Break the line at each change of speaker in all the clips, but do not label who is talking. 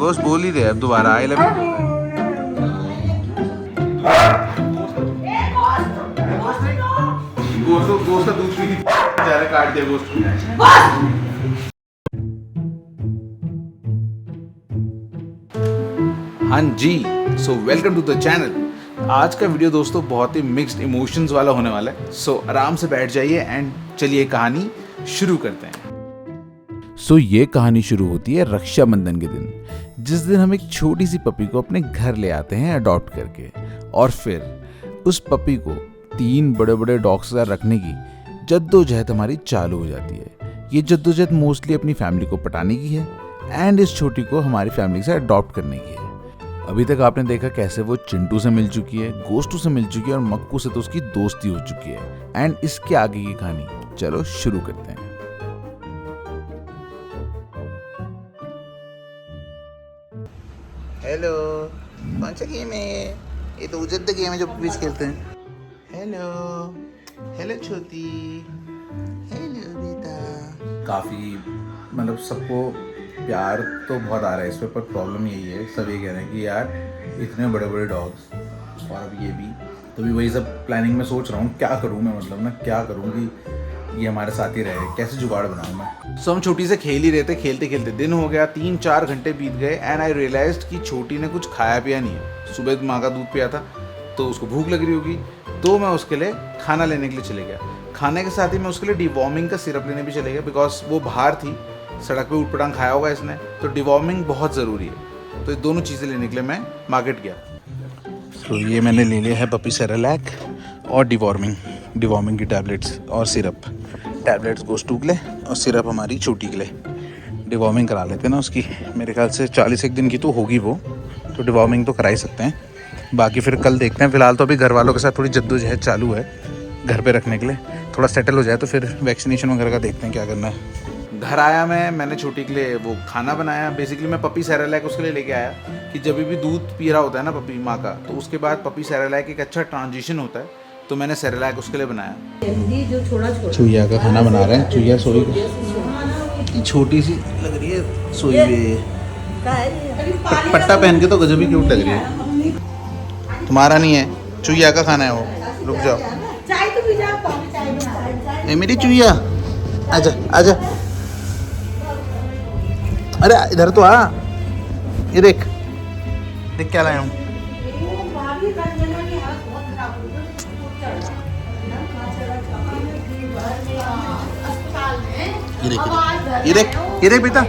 गोश्त बोल ही रहे अब दोबारा आई लव यू। गोश्त का दूध पी बेचारा काट दिया गोश्त। हाँ जी, so welcome to the channel. आज का वीडियो दोस्तों बहुत ही मिक्स्ड इमोशंस वाला होने वाला है। सो आराम से बैठ जाइए एंड चलिए कहानी शुरू करते हैं। सो ये कहानी शुरू होती है रक्षाबंधन के दिन, जिस दिन हम एक छोटी सी पपी को अपने घर ले आते हैं अडॉप्ट करके, और फिर उस पपी को 3 बड़े बड़े डॉग्स के साथ रखने की जद्दोजहद हमारी चालू हो जाती है। ये जद्दोजहद मोस्टली अपनी फैमिली को पटाने की है एंड इस छोटी को हमारी फैमिली से अडॉप्ट करने की है। अभी तक आपने देखा कैसे वो चिंटू से मिल चुकी है, गोस्टू से मिल चुकी है और मक्कू से तो उसकी दोस्ती हो चुकी है। एंड इसके आगे की कहानी चलो शुरू करते हैं। हेलो, कौन सा गेम है ये? तो उजद्द गेम है जो पपीज खेलते हैं। हेलो हेलो छोटी, हेलो बेटा। काफ़ी मतलब सबको प्यार तो बहुत आ रहा है इस पर प्रॉब्लम यही है, सब ये कह रहे हैं कि यार इतने बड़े बड़े डॉग्स और अब ये भी, तो भी वही सब प्लानिंग में सोच रहा हूँ क्या करूँ मैं, मतलब ना क्या करूँ कि ये हमारे साथ ही रहे, कैसे जुगाड़ बनाऊँ मैं। सो हम छोटी से खेल ही रहे थे, खेलते खेलते दिन हो गया, 3-4 घंटे बीत गए एंड आई रियलाइज्ड कि छोटी ने कुछ खाया पिया नहीं है। सुबह माँ का दूध पिया था तो उसको भूख लग रही होगी, तो मैं उसके लिए खाना लेने के लिए चले गया। खाने के साथ ही मैं उसके लिए डिवॉर्मिंग का सिरप लेने भी चले गया, बिकॉज वो बाहर थी, सड़क पे उटपटांग खाया होगा इसने, तो डिवॉर्मिंग बहुत ज़रूरी है। तो ये दोनों चीज़ें लेने के लिए मैं मार्केट गया। तो ये मैंने ले लिया है पपी सेरेलैक और डिवॉर्मिंग की टैबलेट्स और सिरप। टैबलेट्स गोस्टू के लिए और सिरप हमारी छोटी के लिए। डिवॉर्मिंग करा लेते हैं ना उसकी, मेरे ख्याल से 40 दिन की तो होगी वो, तो डिवॉर्मिंग तो करा ही सकते हैं। बाकी फिर कल देखते हैं। फिलहाल तो अभी घर वालों के साथ थोड़ी जद्दोजहद चालू है घर पे रखने के लिए, थोड़ा सेटल हो जाए तो फिर वैक्सीनेशन वगैरह का देखते हैं क्या करना है। घर आया मैंने छोटी के लिए वो खाना बनाया। बेसिकली मैं पपी सेरेलैक उसके लिए लेके आया कि जब भी दूध पी रहा होता है ना पपी माँ का, तो उसके बाद पपी सेरेलैक एक अच्छा ट्रांजिशन होता है, तो मैंने सेरेलैक उसके लिए बनाया। चुईया का खाना बना रहे हैं। चुईया सोई, छोटी सी लग रही है सोई हुई, पट्टा पहन के तो गजब ही क्यूट लग रही है। तुम्हारा नहीं है, चुईया का खाना है वो। रुक जाओ, ए मेरी चुईया, आजा आजा, अरे इधर तो आ, ये देख देख क्या लाया हूँ। ये देख बेटा,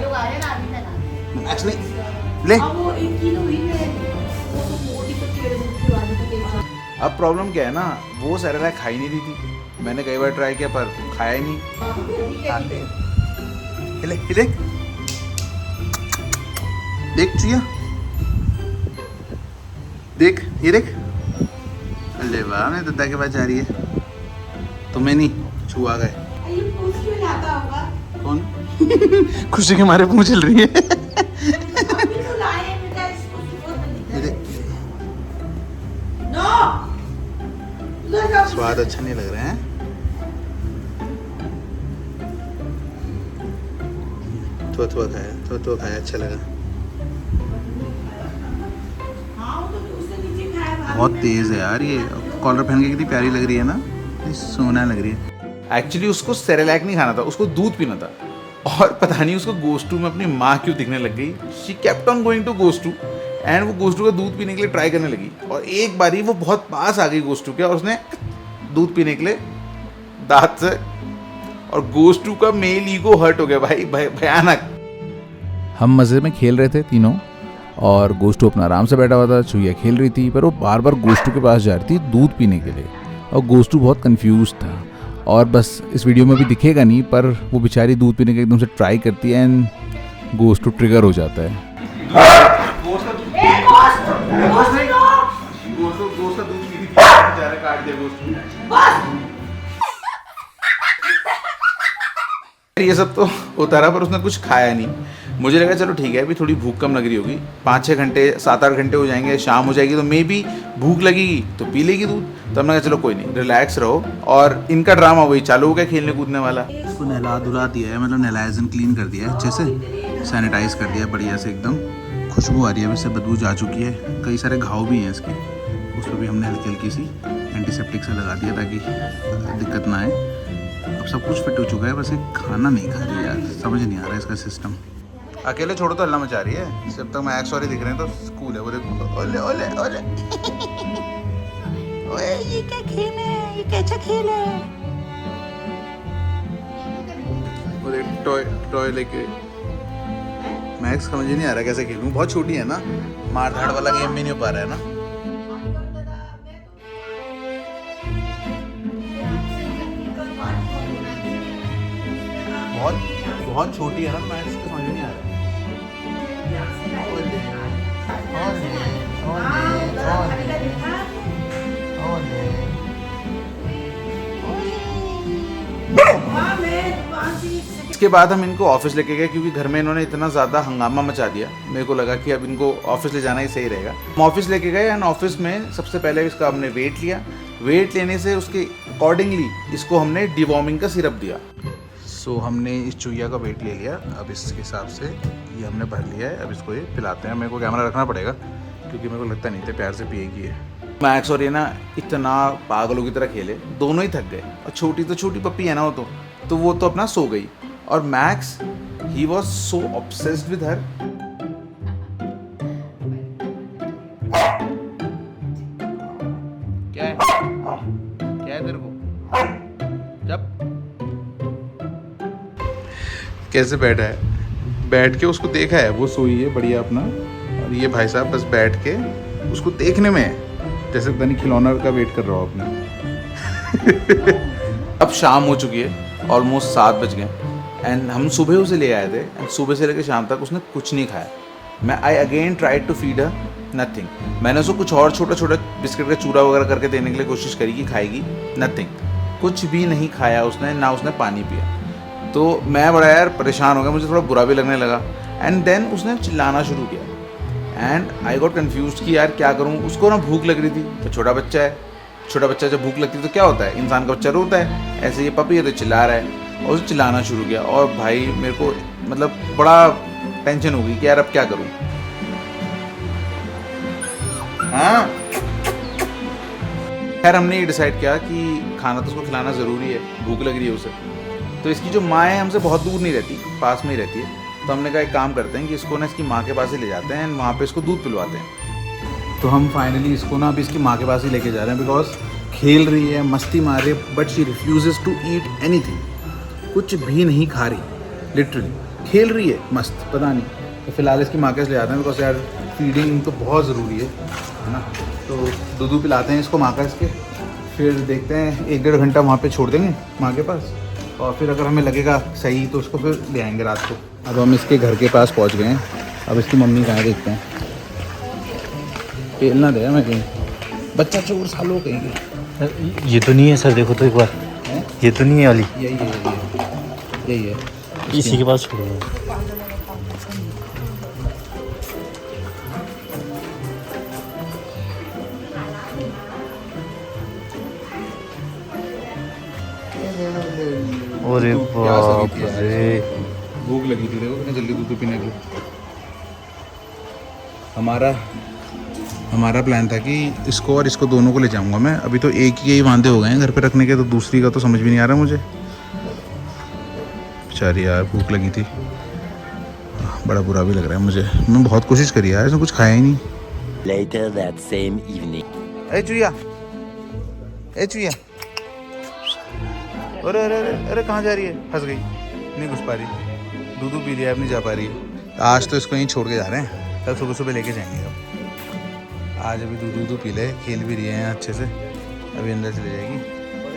एक्चुअली ले। अब प्रॉब्लम क्या है ना, वो सेरेलैक खा ही नहीं रही थी। मैंने कई बार ट्राई किया पर खाया ही नहीं। ये देख देख चुईया, देख ये देख। अरे वाह, मैं दद्दा के पास जा रही है, तुम्हें नहीं छुआ गए। कौन? खुशी के मारे मुँह चल रही है। स्वाद अच्छा नहीं लग रहा है। थोड़ा खाया अच्छा लगा। बहुत तेज है यार ये, कॉलर पहन के कितनी प्यारी लग रही है ना, सोना लग रही है। एक्चुअली उसको सेरेलैक नहीं खाना था, उसको दूध पीना था, और पता नहीं उसको गोस्टू में अपनी माँ क्यों दिखने लग गई। She kept on going to गोस्टू एंड वो गोस्टू का दूध पीने के लिए ट्राई करने लगी, और एक बारी वो बहुत पास आ गई गोस्टू के और उसने दूध पीने के लिए दांत से, और गोस्टू का मेल ईगो हर्ट हो गया भाई, भयानक। हम मज़े में खेल रहे थे तीनों और गोस्टू अपना आराम से बैठा हुआ था, चुईया खेल रही थी, पर वो बार बार गोस्टू के पास जा रही थी दूध पीने के लिए, और गोस्टू बहुत कंफ्यूज था। और बस इस वीडियो में भी दिखेगा नहीं, पर वो बेचारी दूध पीने के एकदम से ट्राई करती है एंड गोस्टू ट्रिगर हो जाता है। ये सब तो होता रहा, पर उसने कुछ खाया नहीं। मुझे लगा चलो ठीक है, अभी थोड़ी भूख कम लग रही होगी, 5-6 घंटे 7-8 घंटे हो जाएंगे, शाम हो जाएगी तो मे बी भूख लगेगी तो पी लेगी दूध। तो हमने कहा चलो कोई नहीं, रिलैक्स रहो। और इनका ड्रामा वही चालू हो गया, खेलने कूदने वाला। इसको नहला धुला दिया है, मतलब नहलाया क्लीन कर दिया है, अच्छे से सैनिटाइज कर दिया बढ़िया से एकदम, खुशबू आ रही है, अब इससे बदबू जा चुकी है। कई सारे घाव भी हैं इसके, उस पर भी हमने हल्की हल्की सी एंटीसेप्टिक से लगा दिया ताकि दिक्कत ना आए। अब सब कुछ फिट हो चुका है, बस एक खाना नहीं खा रही यार, समझ नहीं आ रहा है इसका सिस्टम। अकेले छोड़ो तो हल्ला मचा रही है, जब तक मैक्स और दिख रहे हैं तो स्कूल है। वो देखो, ओले ओले ओले ओए ये क्या खेल है, ये कैसा खेल है। वो देख टॉय लेके। मैक्स समझ ही नहीं आ रहा कैसे खेलूं, बहुत छोटी है ना, मार धाड़ वाला गेम भी नहीं हो पा रहा है ना। बहुत छोटी है ना मैक्स, को समझ नहीं आ रहा है। इसके बाद हम इनको ऑफिस लेके गए क्योंकि घर में इन्होंने इतना ज़्यादा हंगामा मचा दिया। मेरे को लगा कि अब इनको ऑफिस ले जाना ही सही रहेगा। हम ऑफिस लेके गए एंड ऑफिस में सबसे पहले इसका हमने वेट लिया। वेट लेने से उसके अकॉर्डिंगली इसको हमने डिवॉर्मिंग का सिरप दिया। सो हमने इस चूहिया का वेट ले लिया, अब इसके हिसाब से ये हमने भर लिया है। अब इसको ये पिलाते हैं। मेरे को कैमरा रखना पड़ेगा क्योंकि मेरे को लगता नहीं था प्यार से पिएगी ये। मैक्स और ये ना इतना पागलों की तरह खेले, दोनों ही थक गए। और छोटी तो छोटी पप्पी है ना वो तो अपना सो गई। और max he was so obsessed with her. क्या है तेरे को? जब कैसे बैठा है, बैठ के उसको देखा है, वो सोई है बढ़िया अपना। और ये भाई साहब बस बैठ के उसको देखने में है जैसे पता नहीं खिलौना का वेट कर रहा हो अपने। अब शाम हो चुकी है, ऑलमोस्ट 7 बज गए एंड हम सुबह उसे ले आए थे एंड सुबह से लेकर शाम तक उसने कुछ नहीं खाया। मैं I again tried to feed her, nothing. मैंने उसको कुछ और छोटा छोटा बिस्किट का चूरा वगैरह करके देने के लिए कोशिश करी कि खाएगी, नथिंग। कुछ भी नहीं खाया उसने, ना उसने पानी पिया। तो मैं बड़ा यार परेशान हो गया, मुझे थोड़ा बुरा भी लगने लगा। एंड देन उसने चिल्लाना शुरू किया एंड आई गॉट कन्फ्यूज कि यार क्या करूँ। उसको ना भूख लग रही थी, तो छोटा बच्चा है, छोटा बच्चा जब भूख लगती है तो क्या होता है, इंसान का बच्चा रोता है। ऐसे ये पपी है तो चिल्ला रहा है और उसे चिल्लाना शुरू किया। और भाई मेरे को मतलब बड़ा टेंशन हो गई कि यार अब क्या करूँ। हाँ खैर हमने ये डिसाइड किया कि खाना तो उसको खिलाना ज़रूरी है, भूख लग रही है उसे। तो इसकी जो माँ है हमसे बहुत दूर नहीं रहती, पास में ही रहती है। तो हमने कहा एक काम करते हैं कि इसको ना इसकी माँ के पास ही ले जाते हैं एंड वहाँ पे इसको दूध पिलवाते हैं। तो हम फाइनली इसको ना अभी इसकी माँ के पास ही लेके जा रहे हैं बिकॉज खेल रही है, मस्ती मार रही है, but she refuses to eat anything. कुछ भी नहीं खा रही, लिटरली खेल रही है मस्त, पता नहीं। तो फिलहाल इसकी माँ के पास ले जाते हैं बिकॉज यार फीडिंग तो बहुत ज़रूरी है ना। तो दूध पिलाते हैं इसको माँ का इसके, फिर देखते हैं 1-1.5 घंटा वहाँ पे छोड़ देंगे माँ के पास। और फिर अगर हमें लगेगा सही तो उसको फिर ले आएंगे रात को। अब हम इसके घर के पास पहुंच गए हैं। अब इसकी मम्मी कहाँ देखते हैं, पेलना दे मैं कहीं, बच्चा चोर सालों कहेंगे।
ये तो नहीं है सर, देखो तो एक बार
है?
ये तो नहीं है वाली,
यही है
इसी के पास छोड़ो। अरे बाप रे,
भूख लगी थी, देखो कितनी जल्दी दूध पीने को। हमारा प्लान था कि इसको और इसको दोनों को ले जाऊंगा मैं। अभी तो एक ही वांदे हो गए हैं घर पे रखने के, तो दूसरी का तो समझ भी नहीं आ रहा मुझे। बेचारी यार भूख लगी थी, बड़ा बुरा भी लग रहा है मुझे। मैं बहुत कोशिश करी यार, इसने कुछ खाया ही नहीं।
Later that same evening.
ए चुया, ए चुया, अरे अरे अरे अरे कहाँ जा रही है, फंस गई, नहीं घुस पा रही। दूध पी लिया, अब नहीं जा पा रही है। आज तो इसको यहीं छोड़ के जा रहे हैं, कल सुबह सुबह लेके जाएंगे। अब आज अभी दूध पी ले, खेल भी रही है यहाँ अच्छे से। अभी अंदर चले जाएगी,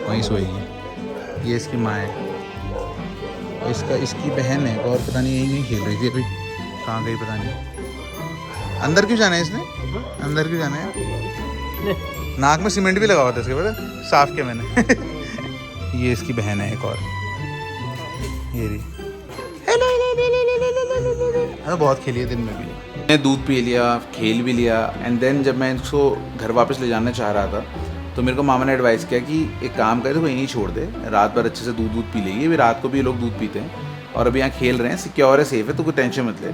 वहीं सोएगी। ये इसकी माँ है, इसकी बहन है और पता नहीं यहीं खेल रही थी, अभी कहाँ गई पता नहीं। अंदर क्यों जाना है इसने, अंदर क्यों जाना है? नाक में सीमेंट भी लगा हुआ था इसके, पता साफ किया मैंने। ये इसकी बहन है एक और, ये रही। बहुत खेली है दिन में भी। मैंने दूध पी लिया, खेल भी लिया एंड देन जब मैं इसको घर वापस ले जाना चाह रहा था तो मेरे को मामा ने एडवाइस किया कि एक काम करे तो यहीं छोड़ दे, रात भर अच्छे से दूध पी लेगी। अभी रात को भी ये लोग दूध पीते हैं और अभी यहाँ खेल रहे हैं, सिक्योर है, सेफ है, तो कोई टेंशन मत ले।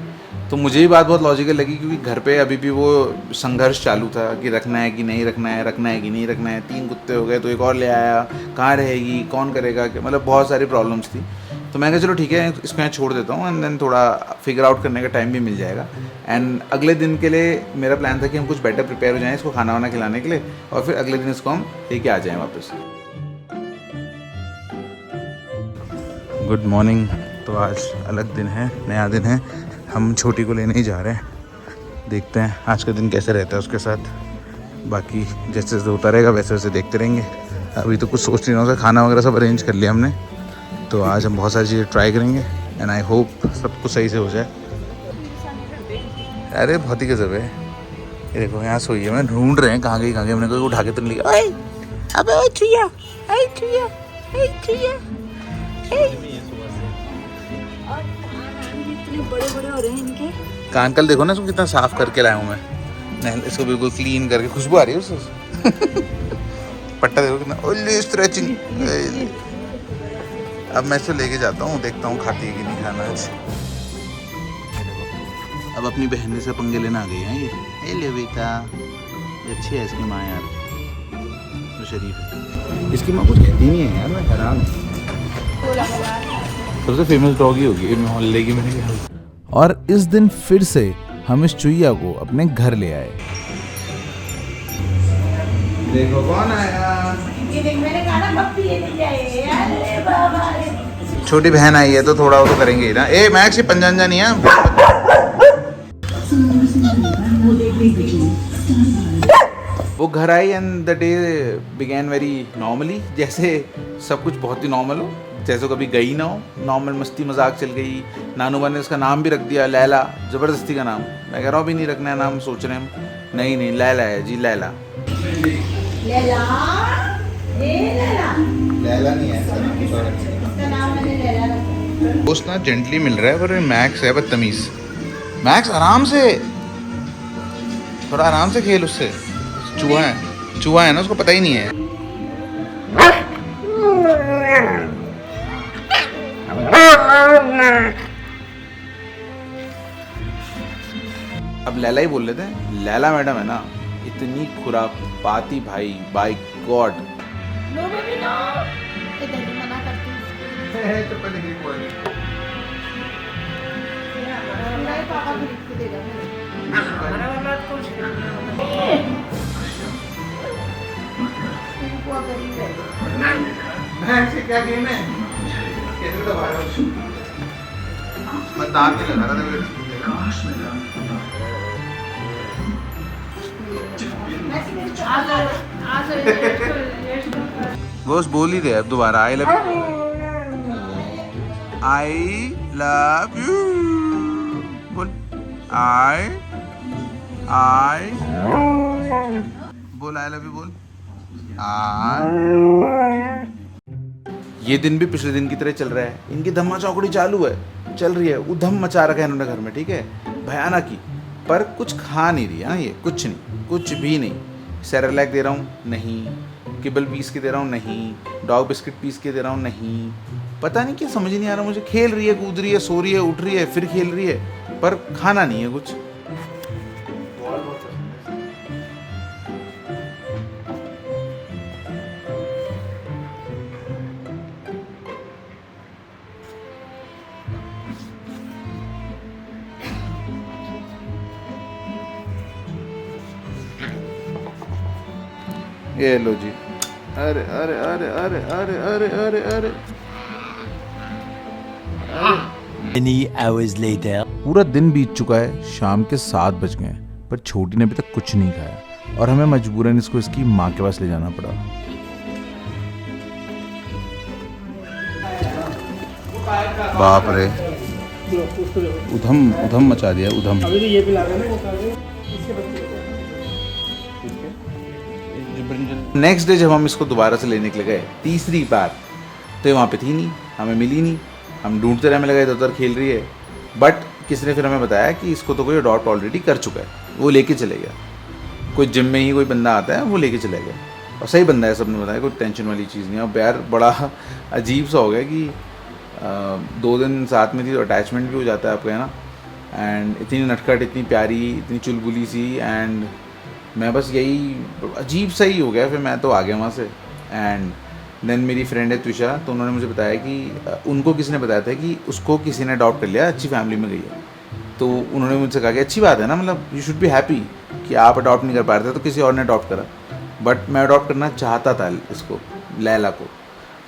तो मुझे भी बात बहुत लॉजिकल लगी, क्योंकि घर पे अभी भी वो संघर्ष चालू था कि रखना है कि नहीं रखना है, रखना है कि नहीं रखना है। 3 कुत्ते हो गए तो एक और ले आया, कहाँ रहेगी, कौन करेगा, मतलब बहुत सारी प्रॉब्लम्स थी। तो मैं कहा चलो ठीक है, इसको यहाँ छोड़ देता हूँ, एंड देन थोड़ा फिगर आउट करने का टाइम भी मिल जाएगा। एंड अगले दिन के लिए मेरा प्लान था कि हम कुछ बेटर प्रिपेयर हो जाएं इसको खाना वाना खिलाने के लिए, और फिर अगले दिन इसको हम लेके आ जाएँ वापस। Good morning. तो आज अलग दिन है, नया दिन है। हम छोटी को लेने ही जा रहे हैं, देखते हैं आज का दिन कैसे रहता है उसके साथ। बाकी जैसे जैसे होता रहेगा वैसे वैसे देखते रहेंगे। अभी तो कुछ सोच नहीं रहा, खाना वगैरह सब अरेंज कर लिया हमने। तो आज हम बहुत सारी चीज़ें ट्राई करेंगे, एंड आई होप सब कुछ सही से हो जाए। अरे बहुत ही गजब है। ये देखो यहाँ सोई है, मैं ढूंढ रहे हैं कहाँ गई हमने कोई उठा के तो नहीं लिया। अबे चुया, चुया, चुया।
बड़े-बड़े हो रहे हैं इनके
कान कल देखो ना, इसको कितना साफ करके लाया हूँ मैं। नहीं, इसको बिल्कुल क्लीन करके, खुशबू आ रही है उससे। पट्टा देखो कितना ओले स्ट्रेचिंग। अब मैं इसको लेके जाता हूँ, देखता हूँ खाती है कि नहीं खाना आज। अब अपनी बहन से पंगे लेना आ गई है ये ले बेटा। ये अच्छी है इसकी माँ यार, तो शरीफ है। इसकी माँ कुछ कहती नहीं है यार, मैं हैरान हूँ। सबसे फेमस डॉग ही होगी मोहल्ले की मेरे ख्याल। और इस दिन फिर से हम इस चुईया को अपने घर ले आए। देखो कौन आया। मैंने कहा ना पप्पी लेके आए। अरे बाबा रे। छोटी बहन आई है तो थोड़ा वो तो करेंगे ही ना। ए मैक्स ये पंजा नहीं है। वो घर आई and the day began very normally, जैसे सब कुछ बहुत ही नॉर्मल हो, जैसे कभी गई ना हो। नॉर्मल मस्ती मजाक चल गई। नानूबा ने उसका नाम भी रख दिया लैला, ज़बरदस्ती का नाम। मैं कह रहा हूँ अभी नहीं रखना है नाम, सोच रहे हैं हम। नहीं लैला है जी, लैला। लैला नहीं है दोस्त ना, जेंटली मिल रहा है, पर मैक्स है बदतमीज। मैक्स आराम से, थोड़ा आराम से खेल उससे। चूहा है ना, उसको पता ही नहीं है। अब लैला ही बोल लेते हैं। लैला मैडम है ना, इतनी खुरापाती भाई, by God.
No baby no, इधर भी मना करती है।
चप्पल दिख रही है।
मेरे पापा खरीद के देगा। हमारा वाला कुछ वो गरीब है।
मैक्स से क्या गेम है? कैसे दबा रहा हूँ? मैं दांत नहीं लगा रहा था। वो बोल ही रहे अब दोबारा, आई लव यू बोल। आई बोल, आई लव यू बोल। ये दिन भी पिछले दिन की तरह चल रहा है। इनकी धम्मा चौकड़ी चालू है, चल रही है। उधम मचा रखा है इन्होंने घर में, ठीक है, भयानक ही। पर कुछ खा नहीं रही है ये, कुछ नहीं, कुछ भी नहीं। सेरेलैक दे रहा हूँ नहीं, किबल पीस के दे रहा हूँ नहीं, डॉग बिस्किट पीस के दे रहा हूँ नहीं। पता नहीं क्या, समझ ही नहीं आ रहा मुझे। खेल रही है, कूद रही है, सो रही है, उठ रही है, फिर खेल रही है, पर खाना नहीं है कुछ। ये लो जी। अरे अरे अरे अरे अरे अरे अरे अरे
Many hours later.
पूरा दिन बीत चुका है, शाम के 7 बज गए, पर छोटी ने अभी तक कुछ नहीं खाया और हमें मजबूरन इसको इसकी माँ के पास ले जाना पड़ा। बाप रे, उधम मचा दिया, उधम। नेक्स्ट डे जब हम इसको दोबारा से लेने के लिए गए तीसरी बार, तो ये वहाँ पे थी नहीं, हमें मिली नहीं। हम ढूंढते रहने लगे, इधर उधर खेल रही है। बट किसी ने फिर हमें बताया कि इसको तो कोई अडॉप्ट ऑलरेडी कर चुका है, वो लेके चले गया। कोई जिम में ही कोई बंदा आता है, वो लेके चले गया, और सही बंदा है, सबने बताया, कोई टेंशन वाली चीज़ नहीं है। अब यार बड़ा अजीब सा हो गया कि 2 दिन साथ में थी तो अटैचमेंट भी हो जाता है आपका, है ना। एंड इतनी नटखट, इतनी प्यारी, इतनी चुलबुली सी, एंड मैं बस यही अजीब सा ही हो गया। फिर मैं तो आ गया वहाँ से। एंड देन मेरी फ्रेंड है त्विशा, तो उन्होंने मुझे बताया कि उनको किसी ने बताया था कि उसको किसी ने अडॉप्ट कर लिया, अच्छी फैमिली में गई है। तो उन्होंने मुझसे कहा कि अच्छी बात है ना, मतलब यू शुड बी हैप्पी कि आप अडॉप्ट नहीं कर पा रहे थे तो किसी और ने अडॉप्ट करा। बट मैं अडॉप्ट करना चाहता था इसको, लैला को।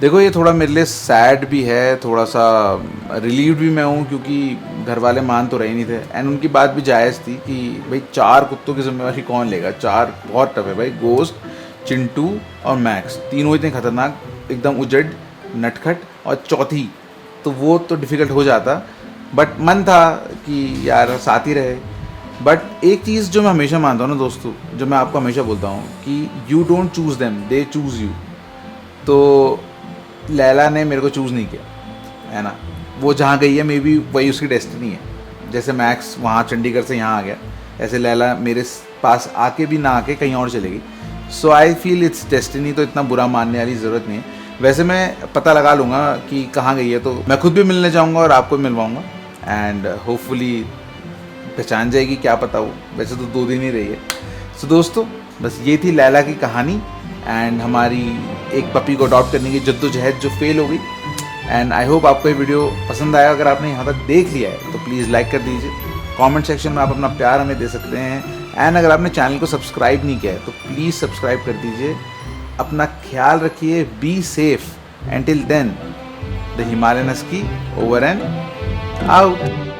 देखो ये थोड़ा मेरे लिए सैड भी है, थोड़ा सा रिलीव्ड भी मैं हूँ, क्योंकि घर वाले मान तो रहे नहीं थे। एंड उनकी बात भी जायज़ थी कि भाई 4 कुत्तों की जिम्मेवारी कौन लेगा, 4 बहुत टफ है भाई। गोस्ट, चिंटू और मैक्स, तीनों इतने खतरनाक, एकदम उजड़, नटखट, और चौथी तो वो तो डिफ़िकल्ट हो जाता। बट मन था कि यार साथ ही रहे। बट एक चीज़ जो मैं हमेशा मानता हूँ ना दोस्तों, जो मैं आपको हमेशा बोलता हूँ कि you don't choose them, they choose you. तो लैला ने मेरे को चूज़ नहीं किया, है ना। वो जहाँ गई है मे बी वही उसकी डेस्टिनी है। जैसे मैक्स वहाँ चंडीगढ़ से यहाँ आ गया, ऐसे लैला मेरे पास आके भी ना आके कहीं और चलेगी। सो आई फील इट्स डेस्टिनी, तो इतना बुरा मानने वाली ज़रूरत नहीं है। वैसे मैं पता लगा लूँगा कि कहाँ गई है, तो मैं खुद भी मिलने जाऊँगा और आपको भी मिलवाऊँगा। एंड होपफुली पहचान जाएगी, क्या पता हो। वैसे तो 2 दिन ही रही है। सो दोस्तों, बस ये थी लैला की कहानी एंड हमारी एक पपी को अडॉप्ट करने की जद्दोजहद जो फेल हो गई। एंड आई होप आपको ये वीडियो पसंद आया। अगर आपने यहाँ तक देख लिया है तो प्लीज़ लाइक कर दीजिए। कमेंट सेक्शन में आप अपना प्यार हमें दे सकते हैं। एंड अगर आपने चैनल को सब्सक्राइब नहीं किया है तो प्लीज़ सब्सक्राइब कर दीजिए। अपना ख्याल रखिए, be safe. Until then, the Himalayan husky over and out.